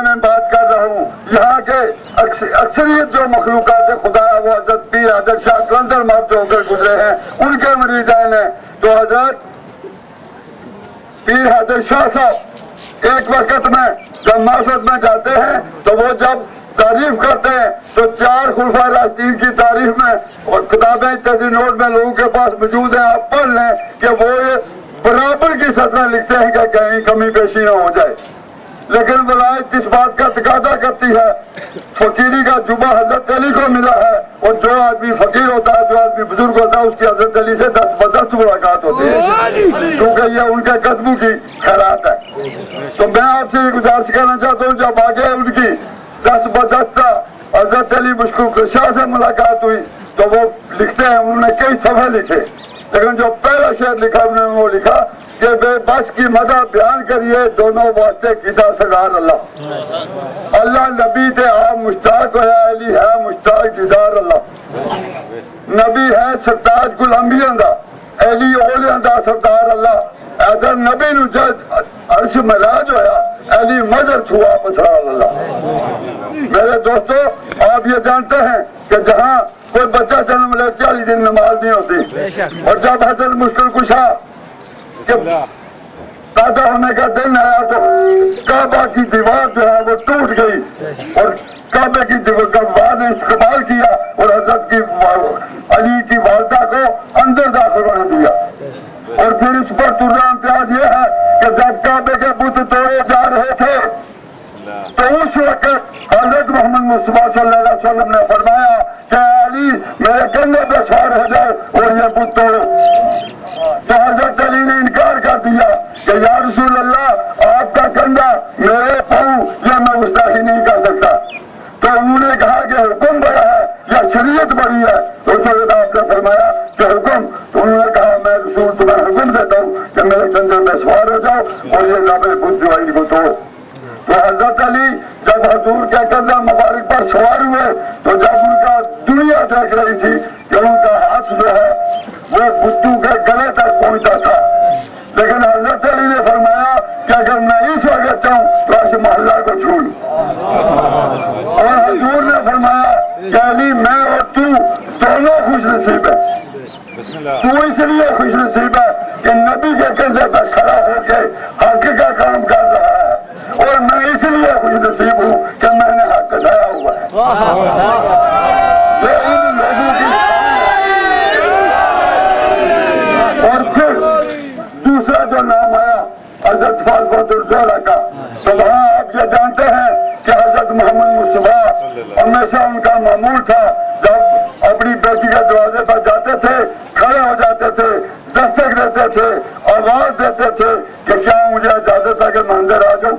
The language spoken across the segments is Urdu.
میں بات کر رہا ہوں، یہاں کے اکثریت جو مخلوقات خدا ہے وہ حضرت پیر حضرت شاہ کلندر ماب جو ہو کر گزرے ہیں ان کے مریدان ہیں. تو حضرت پیر حضرت شاہ صاحب ایک وقت میں جب معرفت میں جاتے ہیں تو وہ جب تعریف کرتے ہیں تو 4 خلفاء راشدین کی تعریف میں اور کتابیں اتحادی نوٹ میں لوگوں کے پاس موجود ہیں، آپ پڑھ لیں کہ وہ برابر کی سطح لکھتے ہیں کہ کہیں کمی بیشی نہ ہو جائے. لیکن ولایت اس بات کا تقاضا کرتی ہے، فقیری کا جبہ حضرت علی کو ملا ہے، اور جو آدمی فقیر ہوتا ہے، جو آدمی بزرگ ہوتا ہے، اس کی حضرت علی سے 10 بدست ملاقات ہوتی ہے، کیونکہ یہ ان کے قدموں کی خیرات ہے. تو میں آپ سے یہ گزارش کرنا چاہتا ہوں، جب آگے ان کی 10 بدست حضرت علی مشکل شاہ سے ملاقات ہوئی تو وہ لکھتے ہیں، انہوں نے کئی صفحے لکھے، لیکن جو پہلا شعر لکھا انہوں نے وہ لکھا کہ بے بس کی مدح بیان کریے دونوں واسطے کیتا سگار اللہ. اللہ نبی تے آپ مشتاق ہویا، علی ہے مشتاق دیدار اللہ. نبی ہے سرتاج کل انبیاء دا، علی اولیاء دا سردار اللہ. ادھر نبی نو جد عرش معراج ہویا، علی مظہر تھوا اسرار اللہ. میرے دوستو، آپ یہ جانتے ہیں کہ جہاں کوئی بچہ جنم لے 40 دن نماز نہیں ہوتی، اور جب حضرت مشکل کشا پیدا ہونے کا دن آیا تو کعبہ کی دیوار جو ہے وہ ٹوٹ گئی، اور کعبے کی دیوار نے استقبال کیا اور حضرت کی علی کی والدہ کو اندر داخل ہونے دیا. اور پھر اس پر ترا امتیاز یہ ہے کہ جب کعبے کے بت توڑے جا رہے تھے تو اس وقت حضرت محمد مصطفیٰ صلی اللہ علیہ وسلم نے فرمایا کہ علی میرے کندھے پہ سوار ہو جائے اور یہ بت توڑو. تو حضرت علی نے انکار کر دیا کہ یا رسول اللہ آپ کا کندھا میرے پاؤں یہ میں گستاخی نہیں کر سکتا. تو انہوں نے کہا کہ حکم بڑا ہے یا شریعت بڑی ہے. تو اس وقت آپ نے فرمایا کہ حکم. تو انہوں نے کہا میں رسول تمہیں حکم دیتا ہوں کہ میرے کندھے پہ سوار ہو جاؤ اور یہ لابے بت جو ہے کو توڑو. تو حضرت علی جب حضور کے کندھا مبارک پر سوار ہوئے تو جب ان کا دنیا دیکھ رہی تھی کہ ان کا ہاتھ جو ہے وہ بتوں کے گلے تک پہنچتا تھا، لیکن حضرت علی نے فرمایا کہ اگر میں اس وقت چاہوں تو اس محلہ کو چھو لوں. اور حضور نے فرمایا کہ علی میں اور تو دونوں خوش نصیب ہیں. تو اس لیے خوش نصیب ہے کہ نبی کے کندھے پہ کھڑا ہو کے حق کا کام کر رہا ہے، اور میں اس لیے خوش نصیب ہوں کہ میں نے حق اٹھایا ہوا ہے. یہ ان لوگوں کی. اور پھر دوسرا جو نام آیا حضرت فاطمہ الزہرا کا، تو وہاں آپ یہ جانتے ہیں کہ حضرت محمد مصطفیٰ ہمیشہ ان کا معمول تھا جب اپنی بیٹی کے دروازے پر جاتے تھے کھڑے ہو جاتے تھے، دستک دیتے تھے، آواز دیتے تھے کہ کیا مجھے اجازت ہے کہ میں اندر آ جاؤں.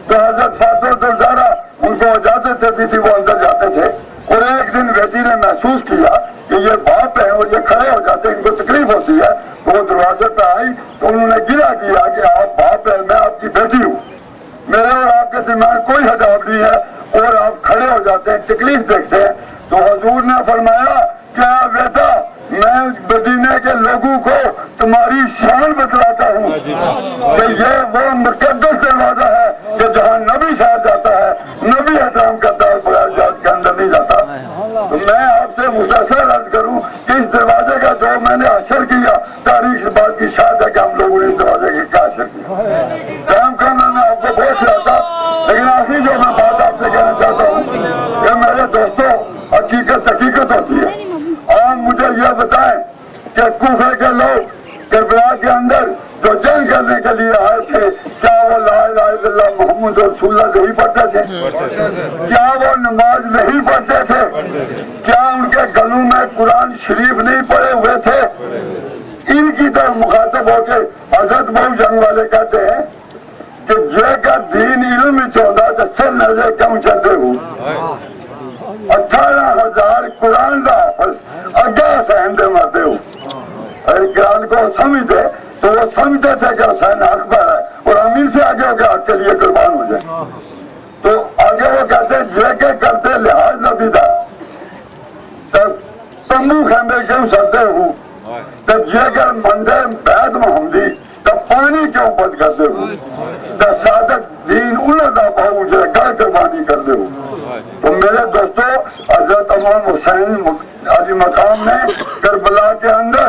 تو حضرت فاطمہ الزہرا ان کو اجازت دیتی تھی، وہ اندر جاتے تھے. اور ایک دن بیٹی نے محسوس کیا کہ یہ باپ ہے اور یہ کھڑے ہو جاتے ہیں، ان کو تکلیف ہوتی ہے. تو وہ دروازے پہ آئی تو انہوں نے گلا کیا کہ آپ باپ ہے، میں آپ کی بیٹی ہوں، میرے اور آپ کے درمیان کوئی حجاب نہیں ہے، اور آپ کھڑے ہو جاتے ہیں، تکلیف دیکھتے ہیں. تو حضور نے فرمایا کہ بیٹا میں مدینے کے لوگوں کو تمہاری شان بتلاتا ہوں کہ یہ وہ مقدس دروازہ ہے کہ جہاں نبی شاید جاتا ہے، نبی احترام کرتا ہے، بغیر اجازت کے اندر نہیں جاتا. تو میں آپ سے مختصر عرض کروں کہ اس دروازے کا جو میں نے حشر کیا، تاریخ سے بات کی شاید ہے کہ ہم لوگوں نے اس دروازے کا حشر کیا. ٹائم کم ہے، میں آپ کو بہت سے آتا، لیکن آخری جو میں بات آپ سے کہنا چاہتا ہوں کہ میرے دوستوں حقیقت ہوتی ہے. آپ مجھے یہ بتائیں کہ کوفے کے لوگ کربلا کے اندر جو جنگ کرنے کے لیے آئے تھے، کیا وہ لا الہ الا اللہ محمد رسول اللہ نہیں پڑھتے تھے؟ کیا وہ نماز نہیں پڑھتے تھے؟ کیا ان کے گلوں میں قرآن شریف نہیں پڑھے ہوئے تھے؟ ان کی طرف مخاطب ہو کے حضرت بہو جنگ والے کہتے ہیں کہ جے کا دین علم میں چاہتا تو سر نظر کیوں چڑھتے ہو. 18,000 قرآن دا حافظ اگا حسین دے مردے ہو. قرآن کو سمجھتے تو وہ سمجھتے تھے کہ حسین حق پر ہے، اور ہم ان سے آگے ہو کے حق کے لیے قربان ہو جائیں. تو آگے وہ کہتے جے کے کرتے لحاظ نبی دا تمبو خیمے کیوں سرتے ہوں تو جے کر مندے بیت محمدی تو پانی کیوں بند کرتے ہوں تو صادق دین انہوں دا بہو جو گل قربانی کرتے ہوں. تو میرے دوستو حضرت امام حسین علی مقام نے کربلا کے اندر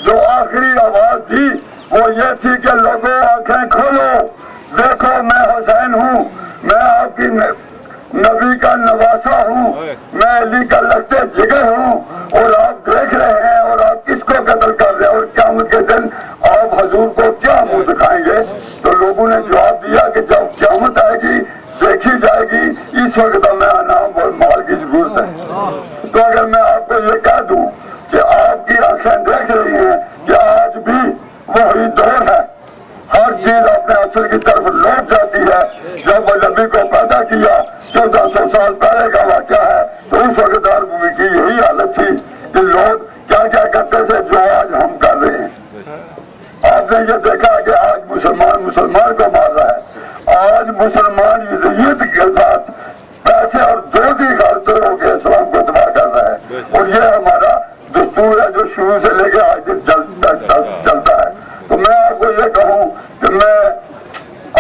جو آخری آواز دی وہ یہ تھی کہ لوگوں آنکھیں کھولو دیکھو میں حسین ہوں, میں آپ کی نبی کا نواسا ہوں, میں علی کا لختے جگر ہوں, اور آپ دیکھ رہے ہیں اور آپ کس کو قتل کر رہے ہیں اور قیامت کے دن آپ حضور کو کیا منہ دکھائیں گے. تو لوگوں نے جواب دیا کہ جب قیامت آئے گی دیکھی جائے گی, اس وقت ہمیں انعام اور مال کی ضرورت ہے. تو اگر میں آپ کو یہ کہہ دوں کہ آپ کی آنکھیں دیکھ رہی ہیں کہ آج بھی وہی دور ہے, ہر چیز اپنے اصل کی طرف لوٹ جاتی ہے. جب وہ نبی کو پیدا کیا 1400 سال پہلے کا واقعہ ہے, تو اس وقت عرب کی یہی حالت تھی کہ لوگ کیا کیا کرتے تھے جو آج ہم کر رہے ہیں. آپ نے یہ دیکھا کہ آج مسلمان کو مار رہا ہے, آج مسلمان یزید کے ساتھ پیسے اور دوزی خالص ہو کے اسلام کو تباہ کر رہا ہے. اور یہ ہمارا دستور ہے جو شروع سے لے کے آج تک چلتا ہے. تو میں آپ کو یہ کہوں کہ میں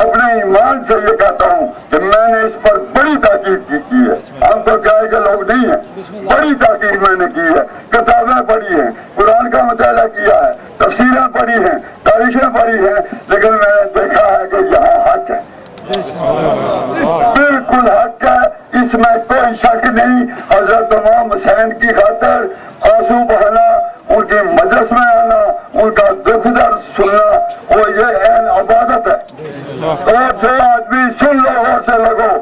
اپنے ایمان سے یہ کہتا ہوں کہ میں نے اس پر بڑی تاکید کی ہے. ہم تو کیا ہے کہ لوگ نہیں ہیں, بڑی تاکید میں نے کی ہے. کتابیں پڑھی ہیں, قرآن کا مطالعہ کیا ہے, تفسیریں پڑھی ہیں, تاریخیں پڑھی ہیں, لیکن میں نے دیکھا ہے کہ یہاں حق ہے, بالکل حق ہے, اس میں کوئی شک نہیں. حضرت امام حسین کی خاطر آنسو بہانا, ان کی مجلس میں آنا, ان کا دکھ درد سننا, وہ یہ عین عبادت ہے. اور جو آدمی سن لو غور سے لگو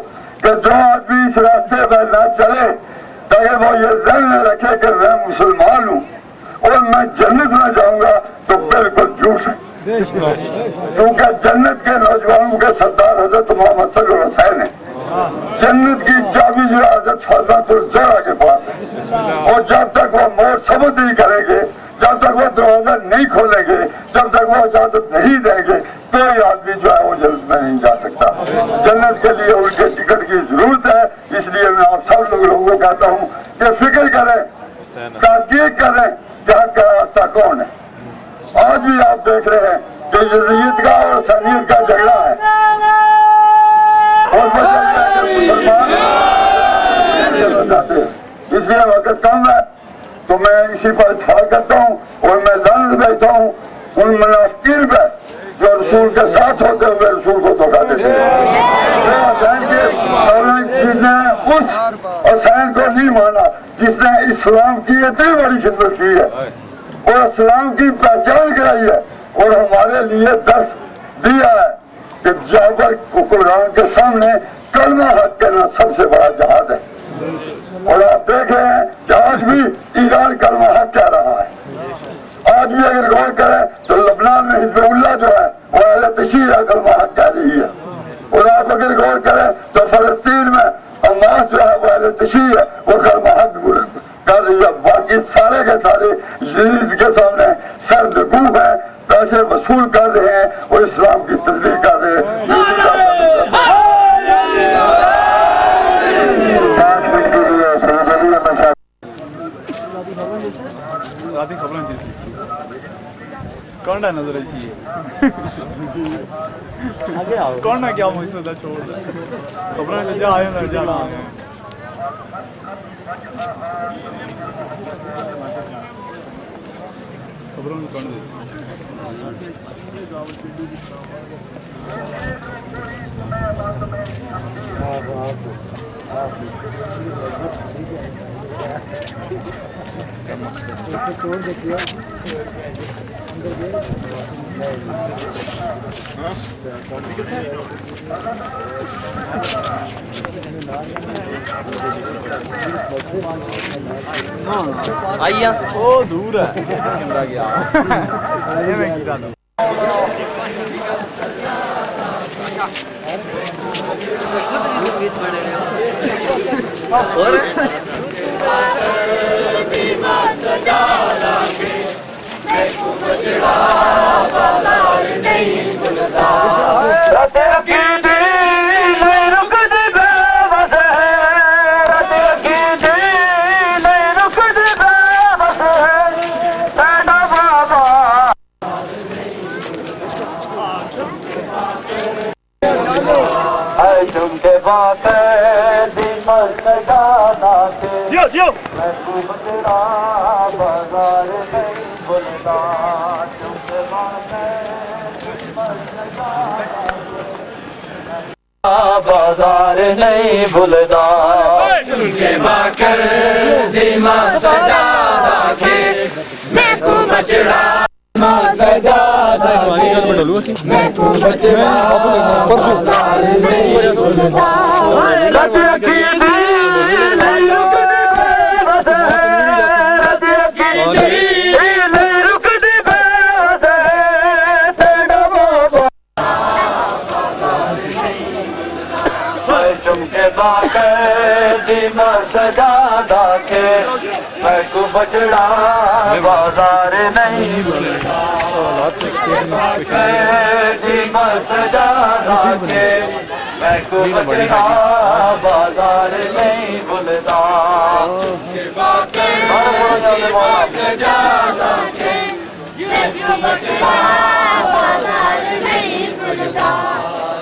کہ جو آدمی اس راستے پہ نہ چلے تاکہ وہ یہ ذہن میں رکھے کہ میں مسلمان ہوں اور میں جنت میں جاؤں گا, تو بالکل جھوٹ ہے. کیونکہ جنت کے نوجوانوں کے سردار حضرت محمد صلی اللہ علیہ وسلم ہے. جنت کی چابی جو حضرت فاطمہ الزہرا کے پاس ہے, اور جب تک وہ مور ثبت نہیں کریں گے, جب تک وہ دروازہ نہیں کھولیں گے, جب تک وہ اجازت نہیں دیں گے, کوئی آدمی جو ہے وہ جنت میں نہیں جا سکتا. جنت کے لیے ان کے ٹکٹ کی ضرورت ہے. اس لیے میں آپ سب لوگوں کو کہتا ہوں کہ فکر کریں, تحقیق کریں کہ حق کا راستہ کون ہے. آج بھی آپ دیکھ رہے ہیں کہ یزید کا اور سنیت کا جھگڑا ہے, اور مسلمان اس لیے وقت کم ہے. تو میں اسی پر اتفاق کرتا ہوں اور میں لعنت بھیجتا ہوں ان منافقین پہ جو رسول کے ساتھ ہوتے ہوئے رسول کو دھوکا دیتے ہیں. جس نے اس حسین کو نہیں مانا جس نے اسلام کی اتنی بڑی خدمت کی ہے اور اسلام کی پہچان کرائی ہے اور ہمارے لیے درس دیا ہے کہ جابر کو قرآن کے سامنے کلمہ حق کہنا سب سے بڑا جہاد ہے. اور آپ دیکھ رہے ہیں کہ آج بھی ایران کلمہ حق کہہ رہا ہے. آج بھی اگر غور کریں تو لبنان میں حزب اللہ جو ہے وہ اہل تشیع کلمہ حق کہہ رہی ہے. اور آپ اگر غور کریں تو فلسطین میں حماس جو ہے وہ اہل تشیع ہے, وہ کلمہ حق کر رہی ہے. باقی سارے کے سارے یزید کے سامنے سر نگو ہیں, پیسے وصول کر رہے ہیں اور اسلام کی تجلیل کر رہے ہیں. کون نظر چاہیے کون کیا مجھے چھوڑ خبریں جا آئے جانا خبروں میں کون چھوڑ دیکھیے آئیے وہ دور ہے کیمرہ گیا اور نہیں ہے تم کے باقی مسجدہ کے محبوب تیرا بازار نہیں بھولتا تم کے بازار نہیں بھولتا تم کے باکر دیما سجادہ کے میں کو بچڑا سجادہ کے میں کو بچڑا بازار نہیں بھولتا رد رکھی دی نہیں رکتی بے بس رد رکھی دی نہیں رکتی بے بس تیرا بابا تم کے باقی سجادہ کے میں کو بچڑا بازار نہیں بھولتا سجادہ کے میں کو بچڑا بازار نہیں بھولتا سجادہ کے میں کو بچڑا بازار نہیں بھولتا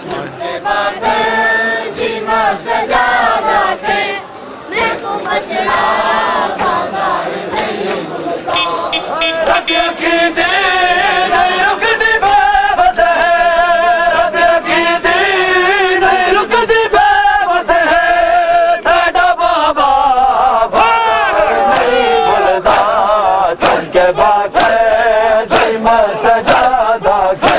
تم کے باکر دیما سجادہ کے میں کو بچڑا بازار نہیں بھولتا رد رکھی دی نہیں رکتی بے بس رد رکھی دی نہیں رکتی بے بس تیرا بابا بازار نہیں بھولتا تم کے باقی مسجدہ کے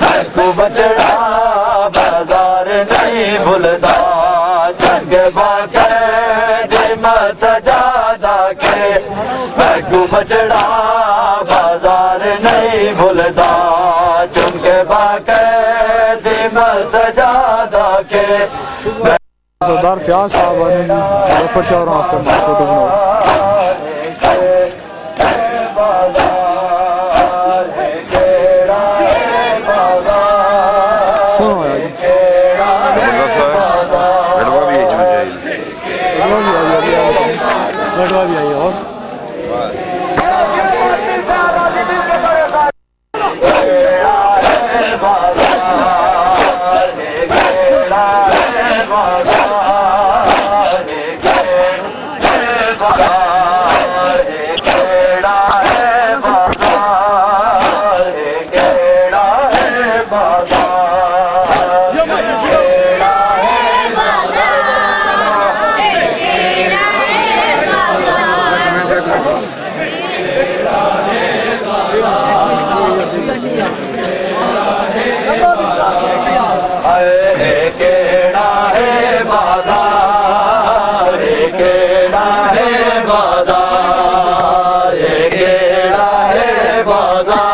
میں کو بچڑا بازار نہیں بھولتا تم کے باقی مسجدہ کے میں کو بچڑا بازار نہیں بھولتا تم کے باقی مسجدہ کے سردار فیاض صاحب نے ظفر شاہ اور آستر میں فوٹو بناؤ سنو لڑوا بھی آئی اور بازار